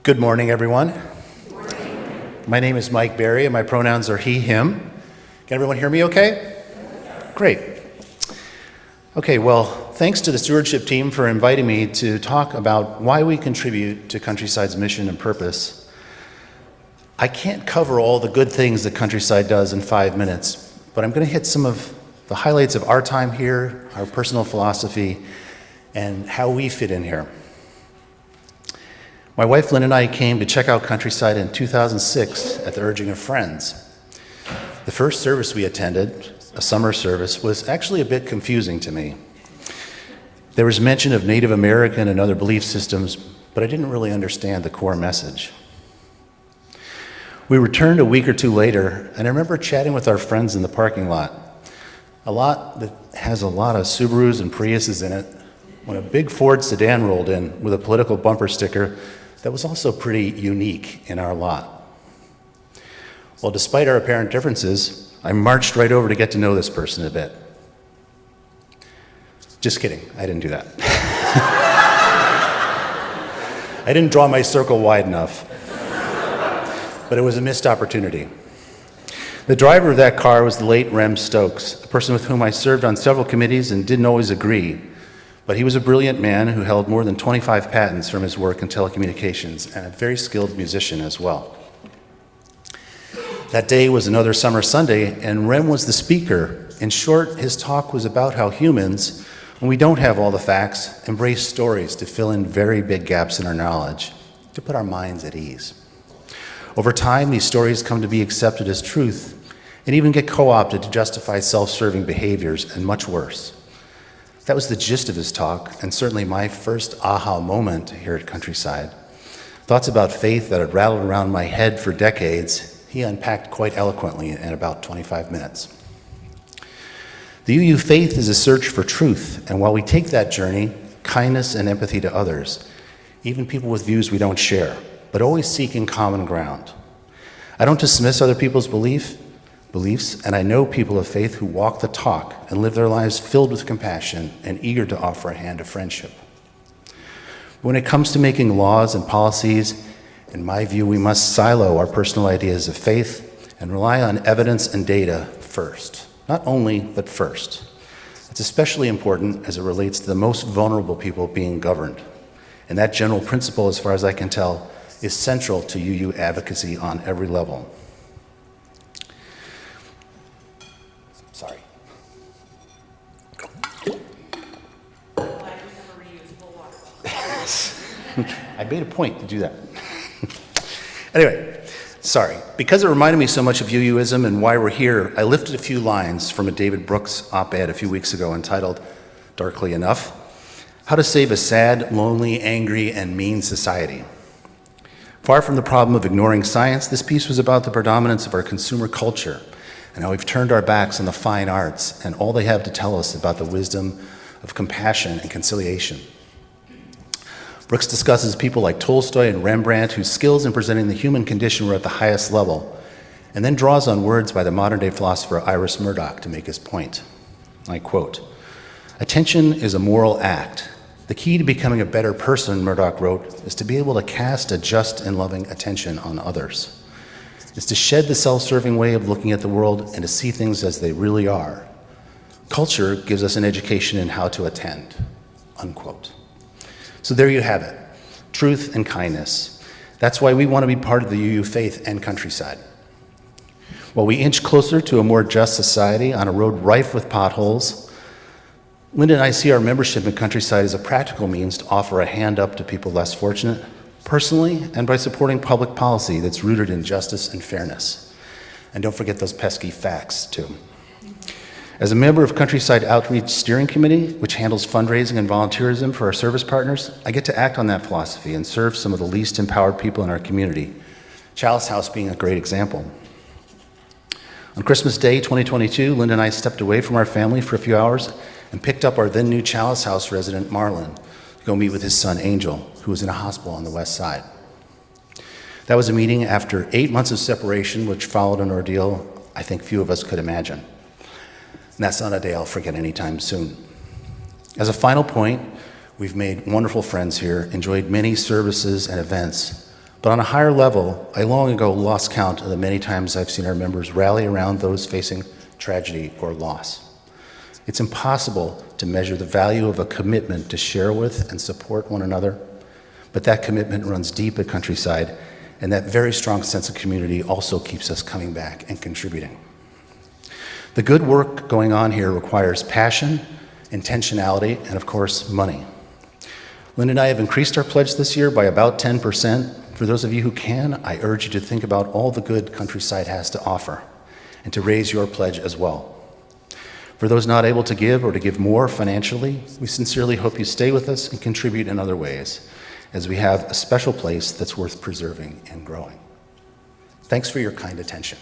Good morning, everyone. My name is Mike Berry, and my pronouns are he, him. Can everyone hear me okay? Great. Okay, well, thanks to the stewardship team for inviting me to talk about why we contribute to Countryside's mission and purpose. I can't cover all the good things that Countryside does in 5 minutes, but I'm going to hit some of the highlights of our time here, our personal philosophy, and how we fit in here. My wife Lynn and I came to check out Countryside in 2006 at the urging of friends. The first service we attended, a summer service, was actually a bit confusing to me. There was mention of Native American and other belief systems, but I didn't really understand the core message. We returned a week or two later, and I remember chatting with our friends in the parking lot. A lot that has a lot of Subarus and Priuses in it, when a big Ford sedan rolled in with a political bumper sticker that was also pretty unique in our lot. Well, despite our apparent differences, I marched right over to get to know this person a bit. Just kidding, I didn't do that. I didn't draw my circle wide enough, but it was a missed opportunity. The driver of that car was the late Rem Stokes, a person with whom I served on several committees and didn't always agree. But he was a brilliant man who held more than 25 patents from his work in telecommunications and a very skilled musician as well. That day was another summer Sunday, and Rem was the speaker. In short, his talk was about how humans, when we don't have all the facts, embrace stories to fill in very big gaps in our knowledge, to put our minds at ease. Over time, these stories come to be accepted as truth and even get co-opted to justify self-serving behaviors and much worse. That was the gist of his talk, and certainly my first aha moment here at Countryside. Thoughts about faith that had rattled around my head for decades, he unpacked quite eloquently in about 25 minutes. The UU faith is a search for truth, and while we take that journey, kindness and empathy to others, even people with views we don't share, but always seeking common ground. I don't dismiss other people's beliefs, and I know people of faith who walk the talk and live their lives filled with compassion and eager to offer a hand of friendship. When it comes to making laws and policies, in my view, we must silo our personal ideas of faith and rely on evidence and data first. Not only, but first. It's especially important as it relates to the most vulnerable people being governed. And that general principle, as far as I can tell, is central to UU advocacy on every level. Sorry. I made a point to do that. Anyway, sorry. Because it reminded me so much of UUism and why we're here, I lifted a few lines from a David Brooks op-ed a few weeks ago entitled, darkly enough, How to Save a Sad, Lonely, Angry, and Mean Society. Far from the problem of ignoring science, this piece was about the predominance of our consumer culture and how we've turned our backs on the fine arts and all they have to tell us about the wisdom of compassion and conciliation. Brooks discusses people like Tolstoy and Rembrandt, whose skills in presenting the human condition were at the highest level, and then draws on words by the modern-day philosopher Iris Murdoch to make his point. I quote, "Attention is a moral act. The key to becoming a better person," Murdoch wrote, "is to be able to cast a just and loving attention on others. Is to shed the self-serving way of looking at the world and to see things as they really are. Culture gives us an education in how to attend," unquote. So there you have it, truth and kindness. That's why we want to be part of the UU faith and Countryside. While we inch closer to a more just society on a road rife with potholes, Linda and I see our membership in Countryside as a practical means to offer a hand up to people less fortunate, personally, and by supporting public policy that's rooted in justice and fairness. And don't forget those pesky facts, too. As a member of Countryside Outreach Steering Committee, which handles fundraising and volunteerism for our service partners, I get to act on that philosophy and serve some of the least empowered people in our community, Chalice House being a great example. On Christmas Day 2022, Linda and I stepped away from our family for a few hours and picked up our then new Chalice House resident, Marlon, to go meet with his son, Angel, who was in a hospital on the west side. That was a meeting after 8 months of separation, which followed an ordeal I think few of us could imagine. And that's not a day I'll forget anytime soon. As a final point, we've made wonderful friends here, enjoyed many services and events, But on a higher level, I long ago lost count of the many times I've seen our members rally around those facing tragedy or loss. It's impossible to measure the value of a commitment to share with and support one another, but that commitment runs deep at Countryside, and that very strong sense of community also keeps us coming back and contributing. The good work going on here requires passion, intentionality, and of course, money. Lynn and I have increased our pledge this year by about 10%. For those of you who can, I urge you to think about all the good Countryside has to offer and to raise your pledge as well. For those not able to give or to give more financially, we sincerely hope you stay with us and contribute in other ways, as we have a special place that's worth preserving and growing. Thanks for your kind attention.